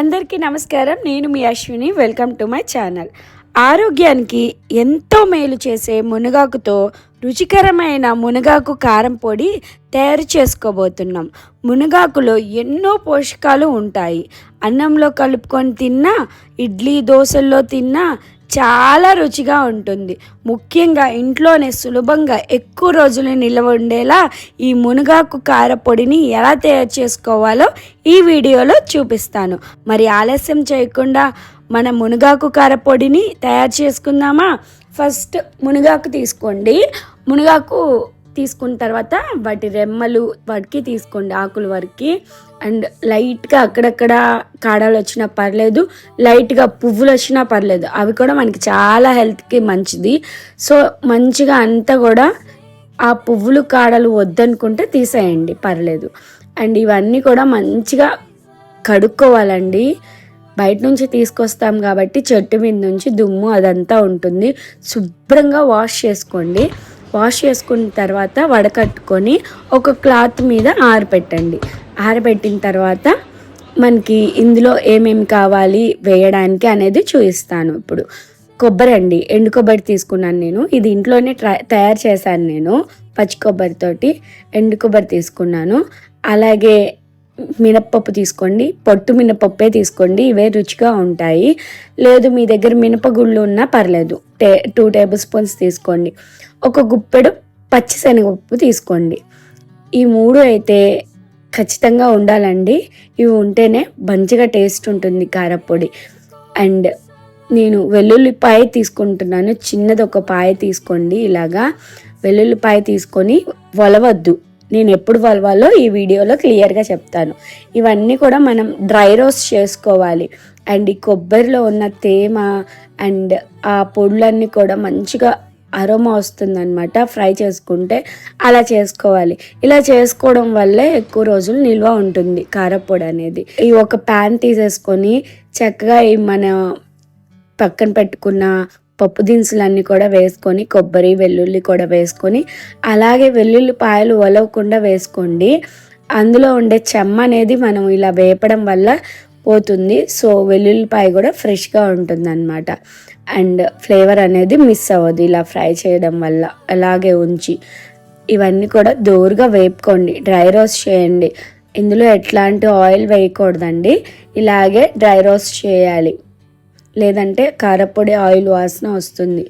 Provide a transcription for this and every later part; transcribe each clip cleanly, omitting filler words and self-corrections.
అందరికీ నమస్కారం. నేను మీ Ashwini. Welcome to my channel. ఆరోగ్యానికి ఎంతో మేలు చేసే మునగాకుతో రుచికరమైన మునగాకు కారం పొడి తయారు చేసుకోబోతున్నాం. మునగాకులో ఎన్నో పోషకాలు ఉంటాయి. అన్నంలో కలుపుకొని తిన్నా, ఇడ్లీ దోశల్లో తిన్నా చాలా రుచిగా ఉంటుంది. ముఖ్యంగా ఇంట్లోనే సులభంగా ఎక్కువ రోజులు నిల్వ ఉండేలా ఈ మునగాకు కారపొడిని ఎలా తయారు చేసుకోవాలో ఈ వీడియోలో చూపిస్తాను. మరి ఆలస్యం చేయకుండా మన మునగాకు కారపొడిని తయారు చేసుకుందామా? ఫస్ట్ మునగాకు తీసుకోండి. మునగాకు తీసుకున్న తర్వాత వాటి రెమ్మలు వాటికి తీసుకోండి, ఆకుల వరకు. అండ్ లైట్గా అక్కడక్కడ కాడలు వచ్చినా పర్లేదు, లైట్గా పువ్వులు వచ్చినా పర్లేదు, అవి కూడా మనకి చాలా హెల్త్కి మంచిది. సో మంచిగా అంతా కూడా ఆ పువ్వులు కాడలు వద్దనుకుంటే తీసేయండి, పర్లేదు. అండ్ ఇవన్నీ కూడా మంచిగా కడుక్కోవాలండి. బయట నుంచి తీసుకొస్తాం కాబట్టి చెట్టు మీద నుంచి దుమ్ము అదంతా ఉంటుంది. శుభ్రంగా వాష్ చేసుకోండి. వాష్ చేసుకున్న తర్వాత వడకట్టుకొని ఒక క్లాత్ మీద ఆరబెట్టండి. ఆరబెట్టిన తర్వాత మనకి ఇందులో ఏమేమి కావాలి వేయడానికి అనేది చూపిస్తాను. ఇప్పుడు కొబ్బరి అండి, ఎండు కొబ్బరి తీసుకున్నాను నేను. ఇది ఇంట్లోనే తయారు చేశాను నేను, పచ్చి కొబ్బరితోటి ఎండు కొబ్బరి తీసుకున్నాను. అలాగే మినప్పప్పు తీసుకోండి, పొట్టు మినపప్పే తీసుకోండి, ఇవే రుచిగా ఉంటాయి. లేదు మీ దగ్గర మినపగుళ్ళు ఉన్నా పర్లేదు, 2 టేబుల్ స్పూన్స్ తీసుకోండి. ఒక గుప్పెడు పచ్చిశనగపప్పు తీసుకోండి. ఈ 3 అయితే ఖచ్చితంగా ఉండాలండి. ఇవి ఉంటేనే మంచిగా టేస్ట్ ఉంటుంది కారపొడి. అండ్ నేను వెల్లుల్లిపాయ తీసుకుంటున్నాను, చిన్నది ఒక పాయ తీసుకోండి. ఇలాగా వెల్లుల్లిపాయ తీసుకొని వలవద్దు, నేను ఎప్పుడు వలవాలో ఈ వీడియోలో క్లియర్గా చెప్తాను. ఇవన్నీ కూడా మనం డ్రై రోస్ట్ చేసుకోవాలి. అండ్ ఈ కొబ్బరిలో ఉన్న తేమ అండ్ ఆ పొడులన్నీ కూడా మంచిగా అరోమా వస్తుందన్నమాట ఫ్రై చేసుకుంటే. అలా చేసుకోవాలి. ఇలా చేసుకోవడం వల్లే ఎక్కువ రోజులు నిల్వ ఉంటుంది కారపొడి అనేది. ఈ ఒక ప్యాన్ తీసేసుకొని చక్కగా ఈ మన పక్కన పెట్టుకున్న పప్పు దినుసులన్నీ కూడా వేసుకొని, కొబ్బరి వెల్లుల్లి కూడా వేసుకొని, అలాగే వెల్లుల్లిపాయలు ఒలవకుండా వేసుకోండి. అందులో ఉండే చెమ్మ అనేది మనం ఇలా వేపడం వల్ల పోతుంది. సో వెల్లుల్లిపాయ కూడా ఫ్రెష్గా ఉంటుంది అన్నమాట. అండ్ ఫ్లేవర్ అనేది మిస్ అవ్వదు ఇలా ఫ్రై చేయడం వల్ల. అలాగే ఉంచి ఇవన్నీ కూడా దోరగా వేపుకోండి, డ్రై రోస్ట్ చేయండి. ఇందులో ఎట్లాంటి ఆయిల్ వేయకూడదండి, ఇలాగే డ్రై రోస్ట్ చేయాలి, లేదంటే కారపొడి ఆయిల్ వాసన వస్తుంది.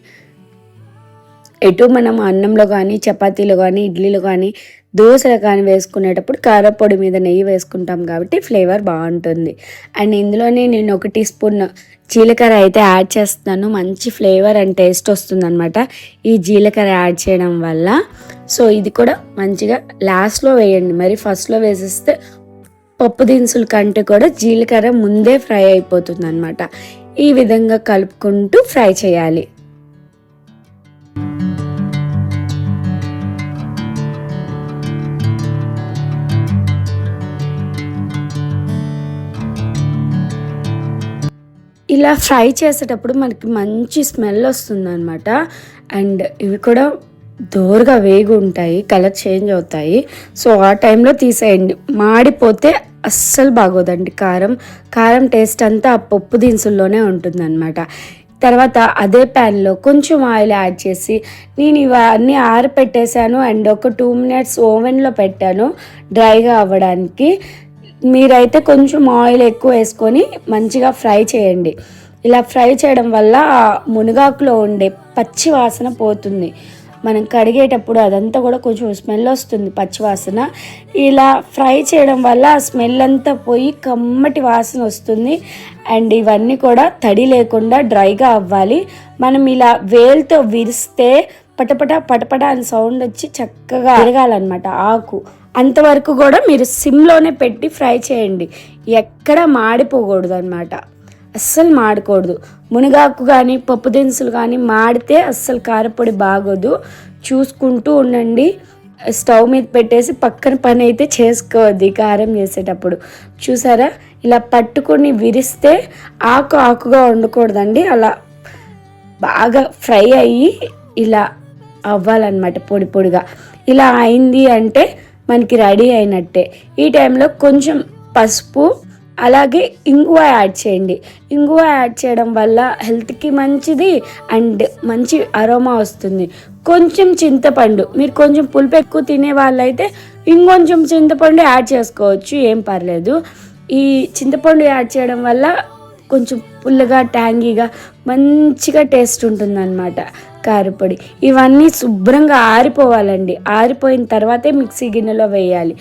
ఎటు మనం అన్నంలో కానీ, చపాతీలో కానీ, ఇడ్లీలో కానీ, దోశలు కానీ వేసుకునేటప్పుడు కారపొడి మీద నెయ్యి వేసుకుంటాం కాబట్టి ఫ్లేవర్ బాగుంటుంది. అండ్ ఇందులోనే నేను 1 టీ స్పూన్ జీలకర్ర అయితే యాడ్ చేస్తున్నాను. మంచి ఫ్లేవర్ అండ్ టేస్ట్ వస్తుంది అనమాట ఈ జీలకర్ర యాడ్ చేయడం వల్ల. సో ఇది కూడా మంచిగా లాస్ట్లో వేయండి, మరి ఫస్ట్లో వేసేస్తే పప్పు దినుసుల కంటే కూడా జీలకర్ర ముందే ఫ్రై అయిపోతుంది అనమాట. ఈ విధంగా కలుపుకుంటూ ఫ్రై చేయాలి. ఇలా ఫ్రై చేసేటప్పుడు మనకి మంచి స్మెల్ వస్తుంది అనమాట. అండ్ ఇవి కూడా దోరగా వేగి ఉంటాయి, కలర్ చేంజ్ అవుతాయి. సో ఆ టైంలో తీసేయండి, మాడిపోతే అస్సలు బాగోదండి. కారం టేస్ట్ అంతా ఆ పప్పు దినుసుల్లోనే ఉంటుందన్నమాట. తర్వాత అదే ప్యాన్లో కొంచెం ఆయిల్ యాడ్ చేసి నేను ఇవన్నీ ఆరపెట్టేశాను. అండ్ ఒక 2 మినిట్స్ ఓవెన్లో పెట్టాను డ్రైగా అవ్వడానికి. మీరైతే కొంచెం ఆయిల్ ఎక్కువ వేసుకొని మంచిగా ఫ్రై చేయండి. ఇలా ఫ్రై చేయడం వల్ల మునగాకులో ఉండే పచ్చి వాసన పోతుంది. మనం కడిగేటప్పుడు అదంతా కూడా కొంచెం స్మెల్ వస్తుంది, పచ్చివాసన. ఇలా ఫ్రై చేయడం వల్ల ఆ స్మెల్ అంతా పోయి కమ్మటి వాసన వస్తుంది. అండ్ ఇవన్నీ కూడా తడి లేకుండా డ్రైగా అవ్వాలి. మనం ఇలా వేలుతో విరిస్తే పటపట పటపట అని సౌండ్ వచ్చి చక్కగా తిరగాలన్నమాట ఆకు. అంతవరకు కూడా మీరు సిమ్లోనే పెట్టి ఫ్రై చేయండి. ఎక్కడ మాడిపోకూడదు అనమాట, అస్సలు మాడకూడదు. మునగాకు కానీ పప్పు దినుసులు కానీ మాడితే అస్సలు కారపొడి బాగోదు. చూసుకుంటూ ఉండండి. స్టవ్ మీద పెట్టేసి పక్కన పని అయితే చేసుకోవద్దు ఈ కారం చేసేటప్పుడు. చూసారా, ఇలా పట్టుకొని విరిస్తే ఆకుగా ఉండకూడదండి. అలా బాగా ఫ్రై అయ్యి ఇలా అవ్వాలన్నమాట, పొడి పొడిగా. ఇలా అయింది అంటే మనకి రెడీ అయినట్టే. ఈ టైంలో కొంచెం పసుపు అలాగే ఇంగువ యాడ్ చేయండి. ఇంగువ యాడ్ చేయడం వల్ల హెల్త్కి మంచిది అండ్ మంచి అరోమా వస్తుంది. కొంచెం చింతపండు, మీరు కొంచెం పులుపు ఎక్కువ తినే వాళ్ళైతే ఇంకొంచెం చింతపండు యాడ్ చేసుకోవచ్చు, ఏం పర్లేదు. ఈ చింతపండు యాడ్ చేయడం వల్ల కొంచెం పుల్లగా ట్యాంగీగా మంచిగా టేస్ట్ ఉంటుందన్నమాట కారపొడి. ఇవన్నీ శుభ్రంగా ఆరిపోవాలండి. ఆరిపోయిన తర్వాతే మిక్సీ గిన్నెలో వేయాలి.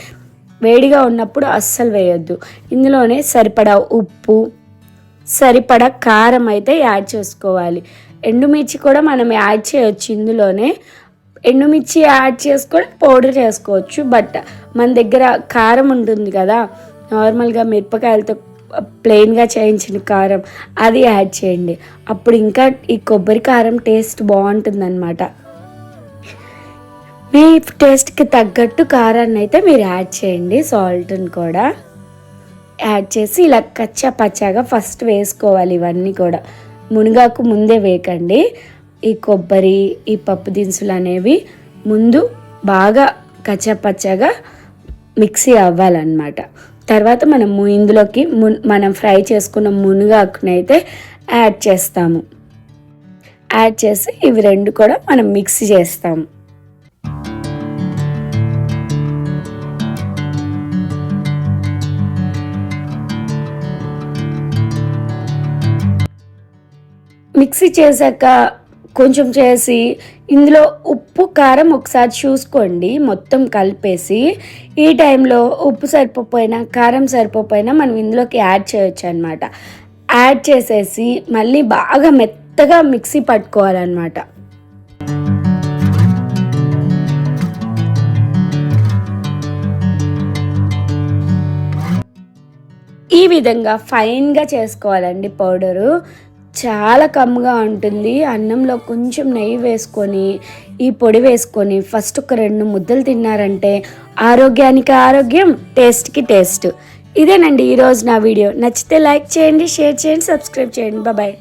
వేడిగా ఉన్నప్పుడు అస్సలు వేయొద్దు. ఇందులోనే సరిపడా ఉప్పు, సరిపడా కారం అయితే యాడ్ చేసుకోవాలి. ఎండుమిర్చి కూడా మనం యాడ్ చేయొచ్చు ఇందులోనే. ఎండుమిర్చి యాడ్ చేసుకొని పౌడర్ చేసుకోవచ్చు. బట్ మన దగ్గర కారం ఉంటుంది కదా, నార్మల్గా మిరపకాయలతో ప్లెయిన్గా చేయించిన కారం, అది యాడ్ చేయండి. అప్పుడు ఇంకా ఈ కొబ్బరి కారం టేస్ట్ బాగుంటుందన్నమాట. మీ టేస్ట్కి తగ్గట్టు కారాన్ని అయితే మీరు యాడ్ చేయండి. సాల్ట్ని కూడా యాడ్ చేసి ఇలా కచ్చా పచ్చాగా ఫస్ట్ వేసుకోవాలి. ఇవన్నీ కూడా మునగాకు ముందే వేయకండి. ఈ కొబ్బరి, ఈ పప్పు దినుసులు అనేవి ముందు బాగా కచ్చా పచ్చాగా మిక్సీ అవ్వాలన్నమాట. తర్వాత మనము ఇందులోకి మనం ఫ్రై చేసుకున్న మునగాకుని అయితే యాడ్ చేస్తాము. యాడ్ చేసి ఇవి రెండు కూడా మనం మిక్సీ చేస్తాము. మిక్సీ చేశాక కొంచెం చేసి ఇందులో ఉప్పు కారం ఒకసారి చూసుకోండి, మొత్తం కలిపేసి. ఈ టైంలో ఉప్పు సరిపోయినా కారం సరిపోయినా మనం ఇందులోకి యాడ్ చేయొచ్చు అనమాట. యాడ్ చేసేసి మళ్ళీ బాగా మెత్తగా మిక్సీ పట్టుకోవాలన్నమాట. ఈ విధంగా ఫైన్గా చేసుకోవాలండి పౌడరు. చాలా కమ్ముగా ఉంటుంది. అన్నంలో కొంచెం నెయ్యి వేసుకొని ఈ పొడి వేసుకొని ఫస్ట్ ఒక 2 ముద్దలు తిన్నారంటే ఆరోగ్యానికి ఆరోగ్యం, టేస్ట్కి టేస్ట్. ఇదేనండి ఈరోజు నా వీడియో. నచ్చితే లైక్ చేయండి, షేర్ చేయండి, సబ్స్క్రైబ్ చేయండి. బాయ్.